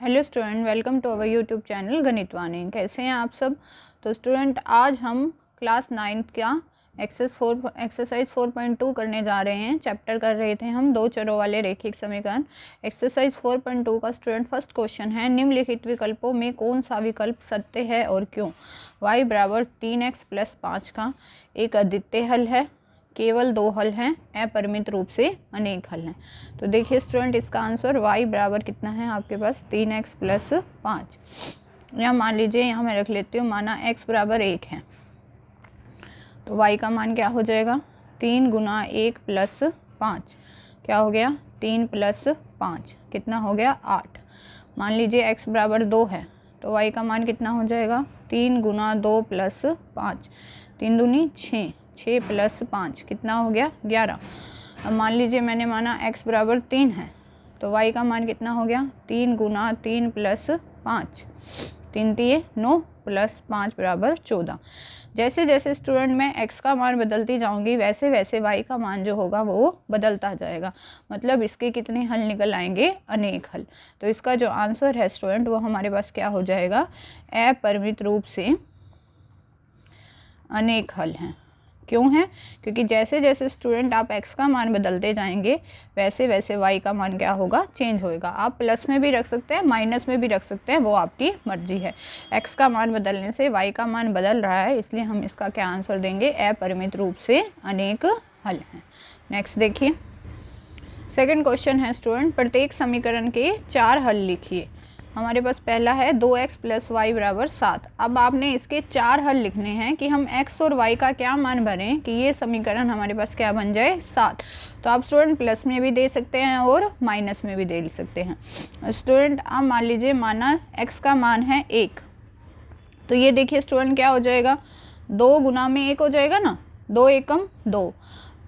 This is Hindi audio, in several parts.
Hello student, welcome to our YouTube channel Ganitvani. कैसे हैं आप सब। तो स्टूडेंट, आज हम क्लास 9th का एक्सरसाइज 4.2 करने जा रहे हैं। चैप्टर कर रहे थे हम दो चरों वाले रैखिक समीकरण। एक्सरसाइज 4.2 का स्टूडेंट फर्स्ट क्वेश्चन है, निम्नलिखित विकल्पों में कौन सा विकल्प सत्य है और क्यों। y बराबर 3x + 5 का एक अद्वितीय हल है, केवल दो हल हैं, अपरिमित रूप से अनेक हल हैं। तो देखिए स्टूडेंट, इसका आंसर y बराबर कितना है आपके पास 3x + 5। यहाँ मान लीजिए, यहाँ मैं रख लेती हूँ, माना x बराबर 1 है तो y का मान क्या हो जाएगा 3 × 1 + 5 क्या हो गया 3 + 5 कितना हो गया 8। मान लीजिए x बराबर 2 है तो y का मान कितना हो जाएगा 3 × 2 + 5 3 दूनी 6 6 + 5 कितना हो गया 11। अब मान लीजिए मैंने माना x बराबर 3 है तो y का मान कितना हो गया 3 × 3 + 5 3 × 9 + 5 = 14। जैसे जैसे स्टूडेंट मैं x का मान बदलती जाऊंगी वैसे वैसे y का मान जो होगा वो बदलता जाएगा। मतलब इसके कितने हल निकल आएंगे अनेक हल। तो इसका जो आंसर है स्टूडेंट वो हमारे पास क्या हो जाएगा अपरिमित रूप से अनेक हल हैं। क्यों है? क्योंकि जैसे जैसे स्टूडेंट आप x का मान बदलते जाएंगे वैसे वैसे y का मान क्या होगा चेंज होएगा। आप प्लस में भी रख सकते हैं, माइनस में भी रख सकते हैं, वो आपकी मर्जी है। x का मान बदलने से y का मान बदल रहा है, इसलिए हम इसका क्या आंसर देंगे अपरिमित रूप से अनेक हल हैं। नेक्स्ट देखिए, सेकंड क्वेश्चन है स्टूडेंट, प्रत्येक समीकरण के 4 हल लिखिए। हमारे पास पहला है 2x + y = 7। अब आपने इसके 4 हल लिखने हैं कि हम x और y का क्या मान भरें कि ये समीकरण हमारे पास क्या बन जाए 7। तो आप स्टूडेंट प्लस में भी दे सकते हैं और माइनस में भी दे सकते हैं। स्टूडेंट आप मान लीजिए, माना x का मान है 1 तो ये देखिए स्टूडेंट क्या हो जाएगा 2 × 1 हो जाएगा ना, 2 एकम 2।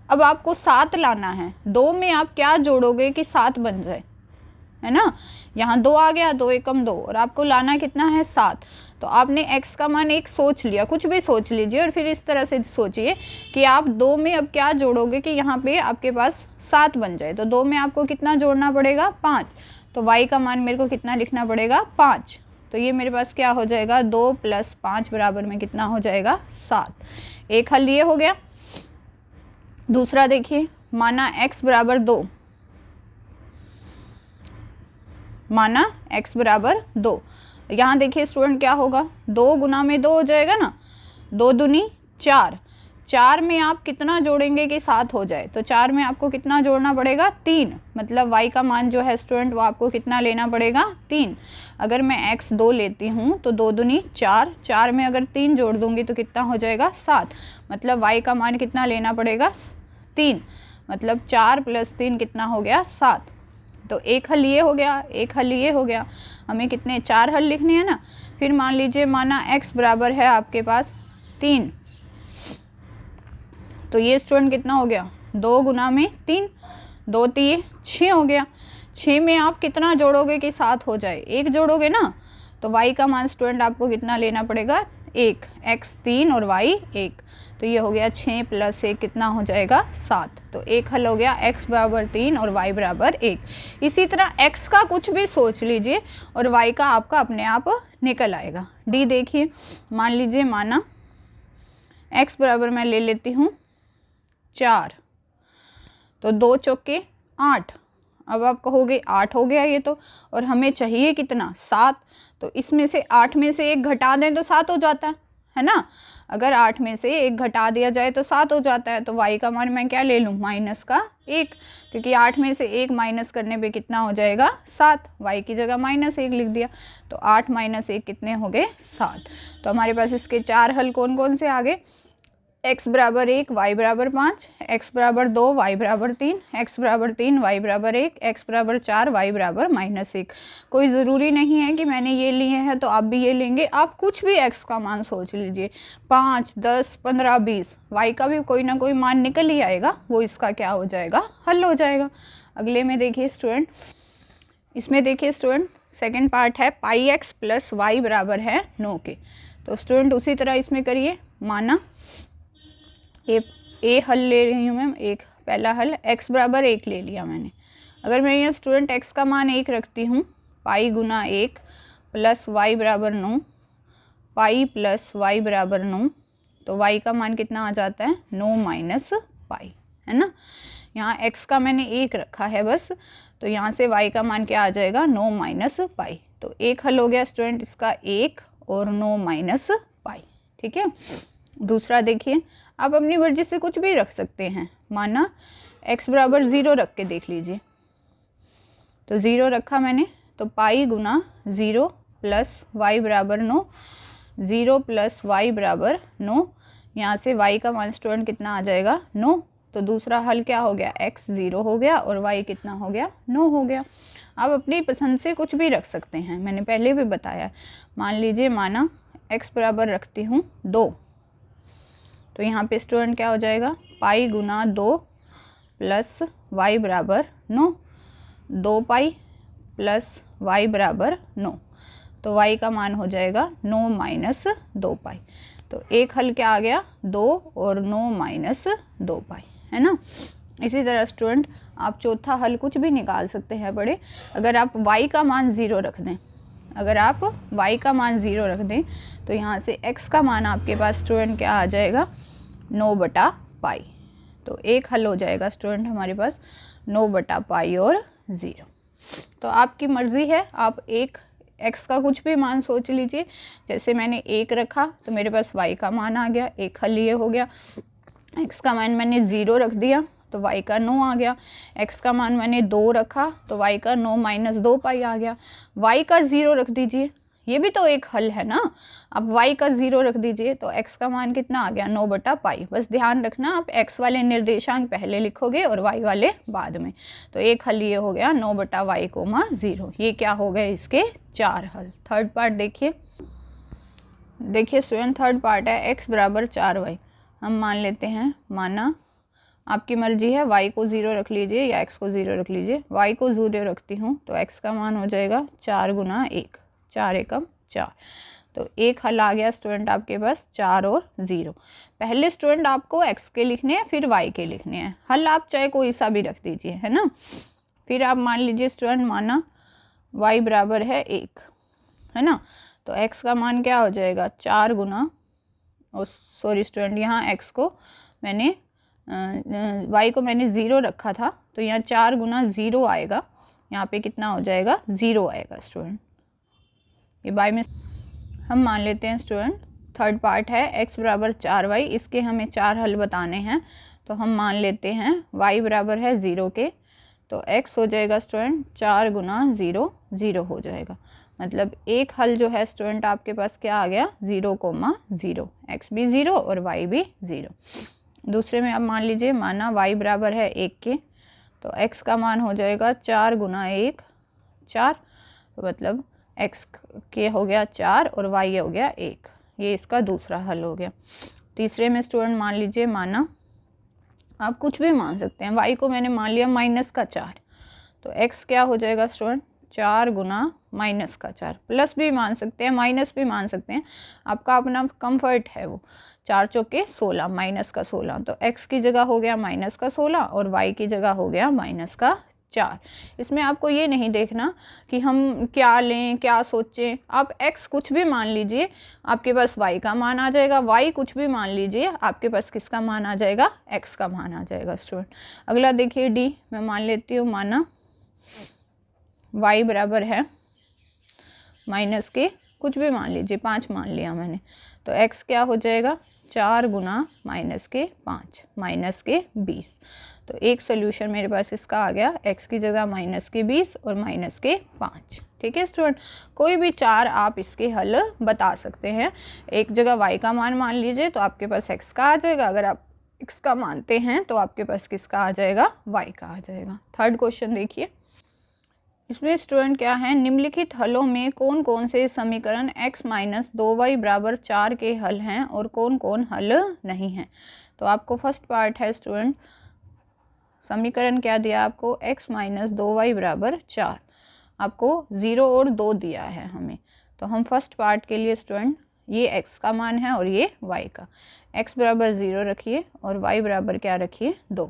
अब आपको 7 लाना है, 2 में आप क्या जोड़ोगे कि 7 बन जाए, है ना। यहाँ 2 आ गया, 2 एकम 2 और आपको लाना कितना है 7। तो आपने x का मान 1 सोच लिया, कुछ भी सोच लीजिए और फिर इस तरह से सोचिए कि आप 2 में अब क्या जोड़ोगे कि यहाँ पे आपके पास 7 बन जाए। तो 2 में आपको कितना जोड़ना पड़ेगा 5। तो y का मान मेरे को कितना लिखना पड़ेगा 5। तो ये मेरे पास क्या हो जाएगा 2 + 5 बराबर में कितना हो जाएगा 7। एक हल ये हो गया। दूसरा देखिए, माना x बराबर 2, माना x बराबर 2। यहाँ देखिए स्टूडेंट क्या होगा 2 × 2 हो जाएगा ना, 2 दूनी 4। 4 में आप कितना जोड़ेंगे कि 7 हो जाए। तो 4 में आपको कितना जोड़ना पड़ेगा 3। मतलब y का मान जो है स्टूडेंट वो आपको कितना लेना पड़ेगा 3। अगर मैं x 2 लेती हूँ तो 2 दूनी 4, 4 में अगर 3 जोड़ दूंगी तो कितना हो जाएगा 7। मतलब y का मान कितना लेना पड़ेगा 3। मतलब 4 + 3 कितना हो गया 7। तो एक हल ये हो गया, एक हल ये हो गया। हमें कितने 4 हल लिखने हैं ना। फिर मान लीजिए, माना x बराबर है आपके पास 3 तो ये स्टूडेंट कितना हो गया 2 × 3, 2 3 6 हो गया। 6 में आप कितना जोड़ोगे कि 7 हो जाए, 1 जोड़ोगे ना। तो y का मान स्टूडेंट आपको कितना लेना पड़ेगा 1, x 3 और y 1। तो ये हो गया 6 + 1 कितना हो जाएगा 7। तो एक हल हो गया x बराबर 3 और y बराबर 1। इसी तरह x का कुछ भी सोच लीजिए और y का आपका अपने आप निकल आएगा। डी देखिए, मान लीजिए, माना x बराबर मैं ले लेती हूँ 4 तो 2 चौके 8। अब आप कहोगे 8 हो गया ये तो, और हमें चाहिए कितना 7। तो इसमें से 8 में से 1 घटा दें तो 7 हो जाता है ना। अगर 8 में से 1 घटा दिया जाए तो 7 हो जाता है। तो y का मान मैं क्या ले लूँ -1, क्योंकि 8 में से 1 माइनस करने पे कितना हो जाएगा 7। y की जगह -1 लिख दिया। तो 8 - 1 कितने हो गए 7। तो हमारे पास इसके 4 हल कौन कौन से आ गए, x बराबर 1, y बराबर 5, x बराबर 2, y बराबर 3, x बराबर 3, y बराबर 1, x बराबर 4, y बराबर -1। कोई ज़रूरी नहीं है कि मैंने ये लिए हैं तो आप भी ये लेंगे। आप कुछ भी x का मान सोच लीजिए, 5, 10, 15, 20, y का भी कोई ना कोई मान निकल ही आएगा, वो इसका क्या हो जाएगा हल हो जाएगा। अगले में देखिए स्टूडेंट, इसमें देखिए स्टूडेंट सेकेंड पार्ट है πx + y बराबर है 9 के। तो स्टूडेंट उसी तरह इसमें करिए, माना ए हल ले रही हूँ मैं, एक पहला हल x बराबर 1 ले लिया मैंने। अगर मैं यहाँ स्टूडेंट x का मान 1 रखती हूँ पाई गुना 1 प्लस वाई बराबर 9, पाई प्लस वाई बराबर 9, तो y का मान कितना आ जाता है 9 माइनस पाई, है ना। यहाँ x का मैंने 1 रखा है बस, तो यहाँ से y का मान क्या आ जाएगा 9 माइनस पाई। तो एक हल हो गया स्टूडेंट इसका 1 और 9 माइनस पाई। ठीक है, दूसरा देखिए, आप अपनी मर्जी से कुछ भी रख सकते हैं। माना x बराबर 0 रख के देख लीजिए, तो 0 रखा मैंने, तो पाई गुना 0 प्लस वाई बराबर 9, 0 प्लस वाई बराबर 9, यहाँ से y का मान स्टूडेंट कितना आ जाएगा 9। तो दूसरा हल क्या हो गया, x 0 हो गया और y कितना हो गया 9 हो गया। आप अपनी पसंद से कुछ भी रख सकते हैं, मैंने पहले भी बताया। मान लीजिए माना x बराबर रखती हूँ 2, तो यहाँ पे स्टूडेंट क्या हो जाएगा पाई गुना 2 प्लस वाई बराबर 9, 2 पाई प्लस वाई बराबर 9, तो y का मान हो जाएगा 9 माइनस 2 पाई। तो एक हल क्या आ गया 2 और 9 माइनस 2 पाई, है ना। इसी तरह स्टूडेंट आप चौथा हल कुछ भी निकाल सकते हैं बड़े। अगर आप y का मान 0 रख दें, अगर आप y का मान 0 रख दें, तो यहाँ से x का मान आपके पास स्टूडेंट क्या आ जाएगा 9 बटा पाई। तो एक हल हो जाएगा स्टूडेंट हमारे पास 9 बटा पाई और 0। तो आपकी मर्ज़ी है, आप एक x का कुछ भी मान सोच लीजिए। जैसे मैंने 1 रखा तो मेरे पास y का मान आ गया, एक हल ये हो गया। x का मान मैंने 0 रख दिया तो y का 9 आ गया। x का मान मैंने 2 रखा तो y का 9 माइनस 2 पाई आ गया। y का 0 रख दीजिए, ये भी तो एक हल है ना। अब y का 0 रख दीजिए तो x का मान कितना आ गया 9 बटा पाई। बस ध्यान रखना आप x वाले निर्देशांक पहले लिखोगे और y वाले बाद में। तो एक हल ये हो गया 9 बटा वाई कोमा 0। ये क्या हो गए इसके 4 हल। थर्ड पार्ट देखिए, देखिए स्टूडेंट थर्ड पार्ट है x बराबर 4y। हम मान लेते हैं, माना आपकी मर्जी है y को 0 रख लीजिए या x को 0 रख लीजिए। y को 0 रखती हूँ तो x का मान हो जाएगा 4 गुना 1, 4 एकम 4। तो एक हल आ गया स्टूडेंट आपके पास 4 और 0। पहले स्टूडेंट आपको x के लिखने हैं फिर y के लिखने हैं। हल आप चाहे कोई सा भी रख दीजिए, है ना। फिर आप मान लीजिए स्टूडेंट, माना y बराबर है 1, है ना। तो x का मान क्या हो जाएगा 4 गुना, सॉरी स्टूडेंट यहाँ x को मैंने y को मैंने 0 रखा था तो यहाँ 4 गुना 0 आएगा। यहाँ पे कितना हो जाएगा 0 आएगा स्टूडेंट। ये बाय में हम मान लेते हैं स्टूडेंट थर्ड पार्ट है x बराबर 4y। इसके हमें 4 हल बताने हैं तो हम मान लेते हैं y बराबर है 0 के, तो x हो जाएगा स्टूडेंट 4 गुना 0, 0 हो जाएगा। मतलब एक हल जो है स्टूडेंट आपके पास क्या आ गया 0 कोमा 0, x भी 0 और y भी 0। दूसरे में अब मान लीजिए, माना y बराबर है 1 के, तो x का मान हो जाएगा 4 गुना 1, 4। तो मतलब x के हो गया 4 और y हो गया 1। ये इसका दूसरा हल हो गया। तीसरे में स्टूडेंट मान लीजिए, माना आप कुछ भी मान सकते हैं, y को मैंने मान लिया माइनस का 4, तो x क्या हो जाएगा स्टूडेंट 4 गुना माइनस का 4। प्लस भी मान सकते हैं, माइनस भी मान सकते हैं, आपका अपना कंफर्ट है वो। 4 चौके 16, माइनस का 16, तो x की जगह हो गया माइनस का 16 और y की जगह हो गया माइनस का 4। इसमें आपको ये नहीं देखना कि हम क्या लें क्या सोचें, आप x कुछ भी मान लीजिए आपके पास y का मान आ जाएगा, y कुछ भी मान लीजिए आपके पास किसका मान आ जाएगा x का मान आ जाएगा स्टूडेंट। अगला देखिए d, मैं मान लेती हूँ, माना y बराबर है माइनस के कुछ भी मान लीजिए 5 मान लिया मैंने, तो x क्या हो जाएगा 4 गुना माइनस के 5, माइनस के 20। तो एक सोल्यूशन मेरे पास इसका आ गया, x की जगह माइनस के 20 और माइनस के 5। ठीक है स्टूडेंट, कोई भी 4 आप इसके हल बता सकते हैं। एक जगह y का मान लीजिए तो आपके पास x का आ जाएगा, अगर आप x का मानते हैं तो आपके पास किसका आ जाएगा y का आ जाएगा। थर्ड क्वेश्चन देखिए, इसमें स्टूडेंट क्या है, निम्नलिखित हलों में कौन कौन से समीकरण x माइनस 2y बराबर 4 के हल हैं और कौन कौन हल नहीं हैं। तो आपको फर्स्ट पार्ट है स्टूडेंट, समीकरण क्या दिया आपको x माइनस 2y बराबर 4, आपको 0 और 2 दिया है हमें। तो हम फर्स्ट पार्ट के लिए स्टूडेंट ये x का मान है और ये y का, x बराबर 0 रखिए और y बराबर क्या रखिए 2।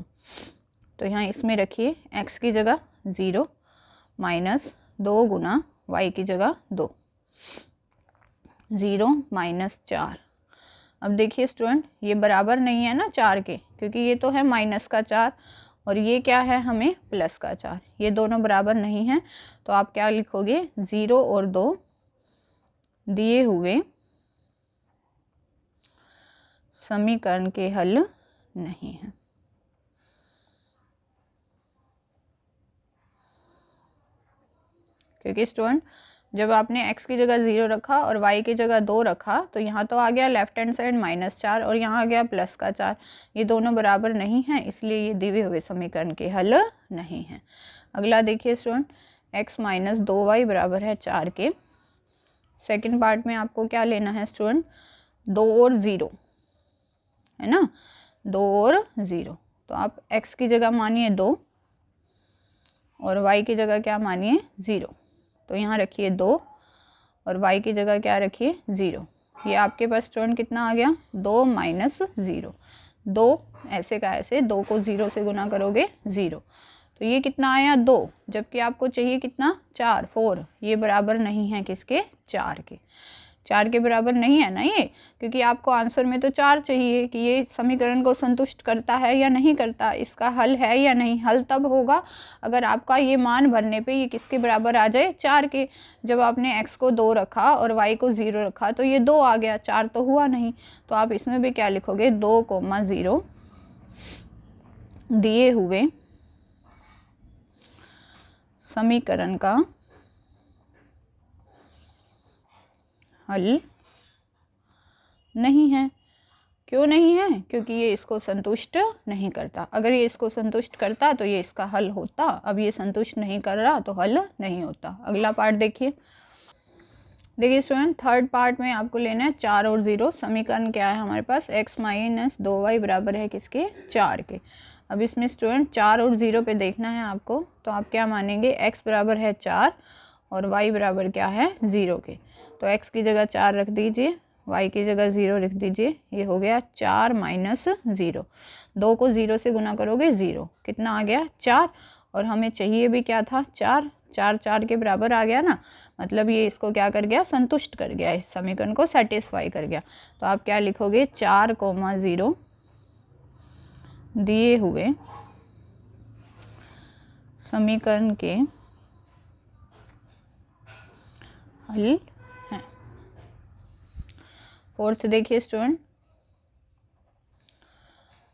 तो यहाँ इसमें रखिए x की जगह 0 माइनस 2 गुना y की जगह 2, 0 माइनस 4। अब देखिए स्टूडेंट, ये बराबर नहीं है ना 4 के, क्योंकि ये तो है माइनस का 4 और ये क्या है हमें प्लस का 4, ये दोनों बराबर नहीं हैं। तो आप क्या लिखोगे, 0 और 2 दिए हुए समीकरण के हल नहीं है। क्योंकि स्टूडेंट जब आपने x की जगह 0 रखा और y की जगह 2 रखा तो यहाँ तो आ गया लेफ्ट हैंड साइड -4 और यहाँ आ गया प्लस का 4, ये दोनों बराबर नहीं हैं, इसलिए ये दिए हुए समीकरण के हल नहीं हैं। अगला देखिए स्टूडेंट, x माइनस 2y बराबर है 4 के। सेकंड पार्ट में आपको क्या लेना है स्टूडेंट, 2 और 0 है ना, 2 और 0। तो आप x की जगह मानिए 2 और y की जगह क्या मानिए 0। तो यहाँ रखिए 2 और y की जगह क्या रखिए 0। ये आपके पास स्टूडेंट कितना आ गया, 2 माइनस 0। 2 ऐसे का ऐसे, 2 को 0 से गुना करोगे 0, तो ये कितना आया 2, जबकि आपको चाहिए कितना 4, 4। ये बराबर नहीं है किसके, 4 के। 4 के बराबर नहीं है ना ये, क्योंकि आपको आंसर में तो 4 चाहिए कि ये समीकरण को संतुष्ट करता है या नहीं करता, इसका हल है या नहीं। हल तब होगा अगर आपका ये मान भरने पे ये किसके बराबर आ जाए, 4 के। जब आपने x को 2 रखा और y को 0 रखा तो ये 2 आ गया, 4 तो हुआ नहीं। तो आप इसमें भी क्या लिखोगे, 2,0 दिए हुए समीकरण का हल नहीं है। क्यों नहीं है, क्योंकि ये इसको संतुष्ट नहीं करता। अगर ये इसको संतुष्ट करता तो ये इसका हल होता, अब ये संतुष्ट नहीं कर रहा तो हल नहीं होता। अगला पार्ट देखिए। देखिए स्टूडेंट, थर्ड पार्ट में आपको लेना है 4 और 0। समीकरण क्या है हमारे पास, x माइनस 2y बराबर है किसके, 4 के। अब इसमें स्टूडेंट 4 और 0 पे देखना है आपको, तो आप क्या मानेंगे, x बराबर है 4 और y बराबर क्या है 0 के। तो x की जगह 4 रख दीजिए, y की जगह 0 लिख दीजिए। ये हो गया 4 माइनस 0। 2 को 0 से गुना करोगे 0, कितना आ गया 4, और हमें चाहिए भी क्या था 4, 4 4 के बराबर आ गया ना, मतलब ये इसको क्या कर गया, संतुष्ट कर गया, इस समीकरण को सेटिस्फाई कर गया। तो आप क्या लिखोगे, 4,0 दिए हुए समीकरण के हल हैं। फोर्थ देखिए स्टूडेंट,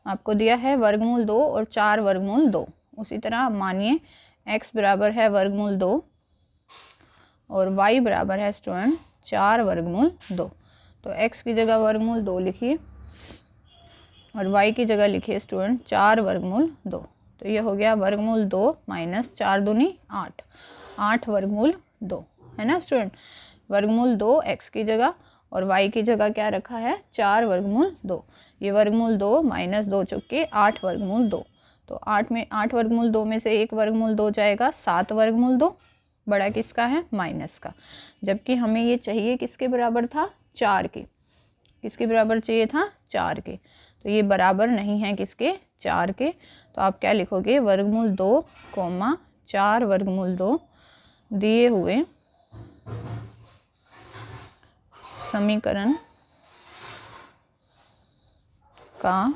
आपको दिया है वर्गमूल 2 और 4 वर्गमूल 2। उसी तरह मानिए x बराबर है वर्गमूल 2 और y बराबर है स्टूडेंट 4 वर्गमूल 2। तो x की जगह वर्गमूल 2 लिखिए और y की जगह लिखिए स्टूडेंट 4 वर्गमूल 2। तो ये हो गया वर्गमूल 2 माइनस 4 दूनी 8, 8 वर्गमूल 2 है ना स्टूडेंट। वर्गमूल 2 x की जगह और y की जगह क्या रखा है, 4 वर्गमूल 2। ये वर्गमूल 2 माइनस 2 चौके 8 वर्गमूल 2। तो 8 वर्गमूल 2 में से 1 वर्गमूल 2 जाएगा, 7 वर्गमूल 2 बड़ा किसका है, माइनस का। जबकि हमें ये चाहिए किसके बराबर था, 4 के। किसके बराबर चाहिए था, 4 के। तो ये बराबर नहीं है किसके, 4 के। तो आप क्या लिखोगे, वर्गमूल 2 कोमा 4 वर्गमूल 2 दिए हुए समीकरण का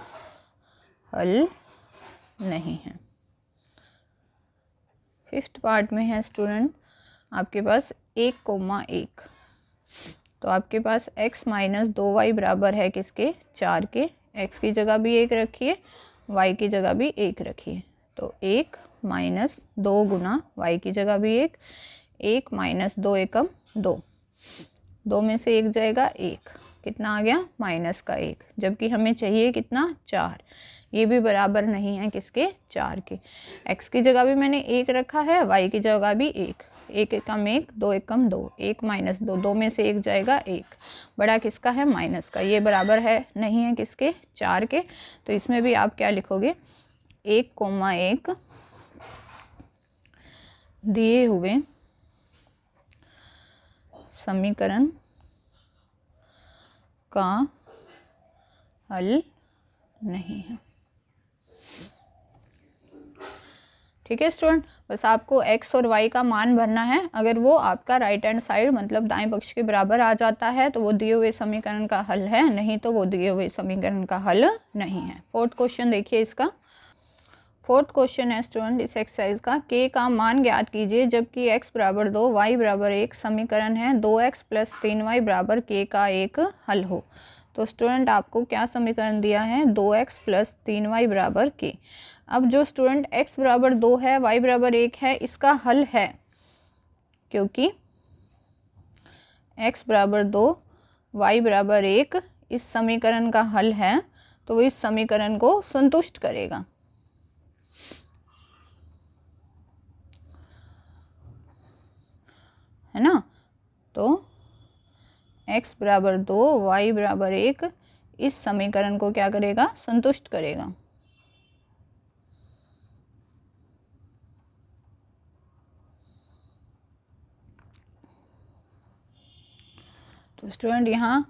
हल नहीं है। फिफ्थ पार्ट में है स्टूडेंट आपके पास 1,1। तो आपके पास x माइनस 2y बराबर है किसके, 4 के। x की जगह भी 1 रखिए, y की जगह भी 1 रखिए। तो 1 माइनस 2 गुना y की जगह भी 1, 1 माइनस 2 एकम 2, 2 में से 1 जाएगा 1, कितना आ गया, माइनस का 1। जबकि हमें चाहिए कितना, 4। ये भी बराबर नहीं है किसके, 4 के। x की जगह भी मैंने 1 रखा है, y की जगह भी 1, 1 एकम 1, 2 एकम 2, 1 माइनस 2, 2 में से 1 जाएगा 1, बड़ा किसका है, माइनस का। ये बराबर है नहीं है किसके, 4 के। तो इसमें भी आप क्या लिखोगे, 1,1 दिए हुए समीकरण का हल नहीं है। ठीक है स्टूडेंट, बस आपको x और y का मान भरना है। अगर वो आपका राइट हैंड साइड मतलब दाएं पक्ष के बराबर आ जाता है तो वो दिए हुए समीकरण का हल है, नहीं तो वो दिए हुए समीकरण का हल नहीं है। फोर्थ क्वेश्चन देखिए इसका। फोर्थ क्वेश्चन है स्टूडेंट इस एक्सरसाइज का, k का मान ज्ञात कीजिए जबकि x बराबर 2 y बराबर 1 समीकरण है 2x प्लस 3y बराबर k का एक हल हो। तो स्टूडेंट आपको क्या समीकरण दिया है, 2x प्लस 3y बराबर k। अब जो स्टूडेंट x बराबर 2 है y बराबर 1 है, इसका हल है, क्योंकि x बराबर 2 y बराबर 1 इस समीकरण का हल है, तो वो इस समीकरण को संतुष्ट करेगा। है ना, तो x बराबर 2 y बराबर 1 इस समीकरण को क्या करेगा, संतुष्ट करेगा। तो स्टूडेंट यहाँ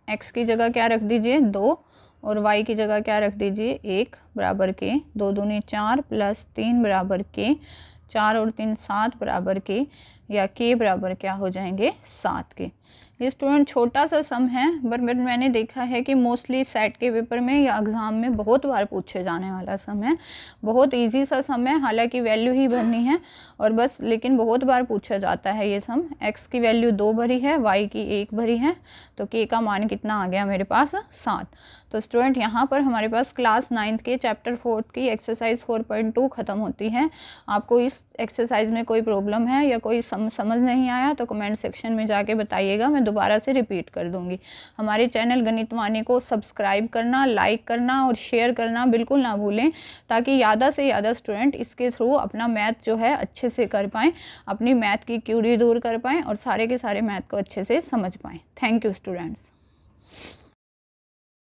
x की जगह क्या रख दीजिए 2 और y की जगह क्या रख दीजिए 1 बराबर के 2 दूनी 4 प्लस 3 बराबर के 4 और 3 7 बराबर के, या k बराबर क्या हो जाएंगे 7 के। ये स्टूडेंट छोटा सा सम है, बट मैंने देखा है कि मोस्टली सेट के पेपर में या एग्ज़ाम में बहुत बार पूछे जाने वाला सम है। बहुत इजी सा सम है, हालांकि वैल्यू ही भरनी है और बस, लेकिन बहुत बार पूछा जाता है ये सम। x की वैल्यू 2 भरी है, y की 1 भरी है, तो k का मान कितना आ गया मेरे पास 7। तो स्टूडेंट यहाँ पर हमारे पास क्लास 9th के चैप्टर 4 की एक्सरसाइज 4.2 ख़त्म होती है। आपको इस एक्सरसाइज में कोई प्रॉब्लम है या कोई समझ नहीं आया तो कमेंट सेक्शन में जाके बताइएगा, मैं दोबारा से रिपीट कर दूंगी। हमारे चैनल गणित वाणी को सब्सक्राइब करना, लाइक करना और शेयर करना बिल्कुल ना भूलें, ताकि ज़्यादा से ज़्यादा स्टूडेंट इसके थ्रू अपना मैथ जो है अच्छे से कर पाएँ, अपनी मैथ की क्यूरी दूर कर पाएँ और सारे के सारे मैथ को अच्छे से समझ पाएँ। Thank you students.